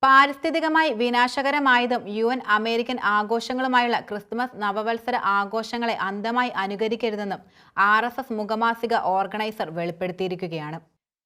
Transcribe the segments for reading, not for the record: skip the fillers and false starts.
പാരിസ്ഥിതികമായി വിനാശകരമായതും American ആഘോഷങ്ങളുമായുള്ള Christmas നവവത്സര ആഘോഷങ്ങളെ അന്ധമായി അനുകരിക്കരുതെന്നും RSS മുഖമാസിക organiser വെളിപ്പെടുത്തിയിരിക്കുകയാണ്.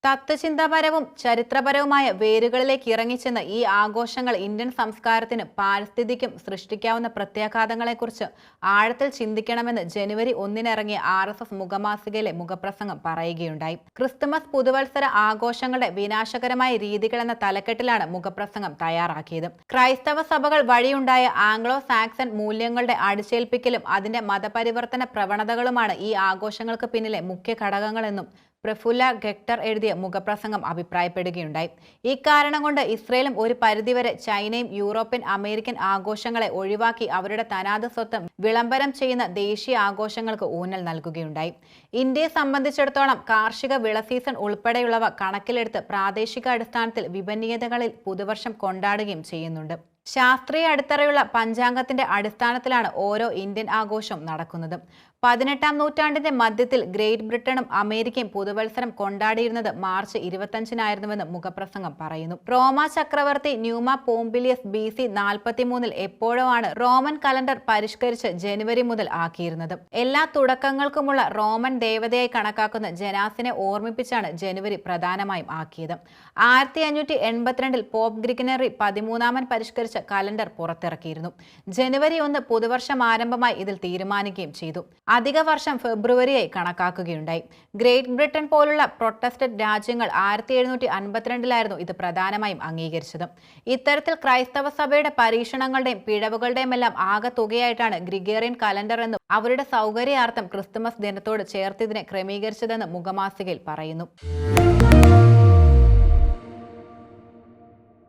തത്വചിന്താപരവും ചരിത്രപരവുമായ വേരുകളിലേക്ക് ഇറങ്ങിച്ചെന്ന് ഈ ആഘോഷങ്ങൾ ഇന്ത്യൻ സംസ്കാരത്തിനും പാരിസ്ഥിതിക്കും സൃഷ്ടിക്കാവുന്ന പ്രത്യാഘാതങ്ങളെക്കുറിച്ച് ആഴത്തിൽ ചിന്തിക്കണമെന്ന് ജനുവരി 1 ഇറങ്ങിയ RSS മുഖമാസികയിലെ മുഖപ്രസംഗം പറയുകയുണ്ടായി. ക്രിസ്തുമസ് പുതുവത്സര ആഘോഷങ്ങളുടെ വിനാശകരമായ രീതികൾ എന്ന തലക്കെട്ടിലാണ് മുഖപ്രസംഗം തയ്യാറാക്കിയത്. ക്രൈസ്തവ സഭകൾ വഴിയുണ്ടായ ആംഗ്ലോ സാക്സൺ മൂല്യങ്ങളുടെ അടിച്ചേൽപ്പിക്കലും അതിന്റെ മതപരിവർത്തന പ്രവണതകളുമാണ് ഈ ആഘോഷങ്ങൾക്ക് പിന്നിലെ മുഖ്യ ഘടകങ്ങളെന്നും പ്രഫുല്ല ഗെക്ടർ എഴുതിയ മുഖപ്രസംഗം അഭിപ്രായപ്പെടുകയുണ്ടായി. ഈ കാരണം കൊണ്ട് ഇസ്രയേലും ഒരു പരിധിവരെ ചൈനയും യൂറോപ്യൻ അമേരിക്കൻ ആഘോഷങ്ങളെ ഒഴിവാക്കി അവരുടെ തനാത് സ്വത്വം വിളംബരം ചെയ്യുന്ന ദേശീയ ആഘോഷങ്ങൾക്ക് ഊന്നൽ നൽകുകയുണ്ടായി. ഇന്ത്യയെ സംബന്ധിച്ചിടത്തോളം കാർഷിക വിള സീസൺ ഉൾപ്പെടെയുള്ളവ കണക്കിലെടുത്ത് പ്രാദേശിക അടിസ്ഥാനത്തിൽ വിപണീയതകളിൽ പുതുവർഷം കൊണ്ടാടുകയും ചെയ്യുന്നുണ്ട്. ശാസ്ത്രീയ അടിത്തറയുള്ള പഞ്ചാംഗത്തിന്റെ അടിസ്ഥാനത്തിലാണ് ഓരോ ഇന്ത്യൻ ആഘോഷവും നടക്കുന്നത്. 18-ാം നൂറ്റാണ്ടിന്റെ മധ്യത്തിൽ ഗ്രേറ്റ് ബ്രിട്ടനും അമേരിക്കയും പുതുവത്സരം കൊണ്ടാടിയിരുന്നത് മാർച്ച് 25-നായിരുന്നുവെന്ന് മുഖപ്രസംഗം പറയുന്നു. റോമ ചക്രവർത്തി ന്യൂമ പോംപിലിയസ് BC 43-ൽ എപ്പോഴോ ആണ് റോമൻ കലണ്ടർ പരിഷ്കരിച്ച് ജനുവരി മുതൽ ആക്കിയിരുന്നത്. എല്ലാ തുടക്കങ്ങൾക്കുമുള്ള റോമൻ ദേവതയായി കണക്കാക്കുന്ന ജനാസിനെ ഓർമ്മിപ്പിച്ചാണ് ജനുവരി പ്രധാനമായും ആക്കിയത്. 1582-ൽ പോപ്പ് ഗ്രിഗനറി 13-ാമൻ പരിഷ്കരിച്ച കലണ്ടർ പുറത്തിറക്കിയിരുന്നു. ജനുവരി 1 പുതുവർഷം ആരംഭമായി ഇതിൽ തീരുമാനിക്കുകയും ചെയ്തു. അധിക വർഷം ഫെബ്രുവരിയായി കണക്കാക്കുകയുണ്ടായി. ഗ്രേറ്റ് ബ്രിട്ടൻ പോലുള്ള പ്രൊട്ടസ്റ്റന്റ് രാജ്യങ്ങൾ 1752-ലായിരുന്നു ഇത് പ്രധാനമായും അംഗീകരിച്ചത്. ഇത്തരത്തിൽ ക്രൈസ്തവ സഭയുടെ പരീക്ഷണങ്ങളുടെയും പിഴവുകളുടെയുമെല്ലാം ആകെ തുകയായിട്ടാണ് ഗ്രിഗേറിയൻ കലണ്ടർ എന്നും അവരുടെ സൗകര്യാർത്ഥം ക്രിസ്തുമസ് ദിനത്തോട് ചേർത്ത് ഇതിനെ ക്രമീകരിച്ചതെന്ന് മുഖമാസികയിൽ പറയുന്നു.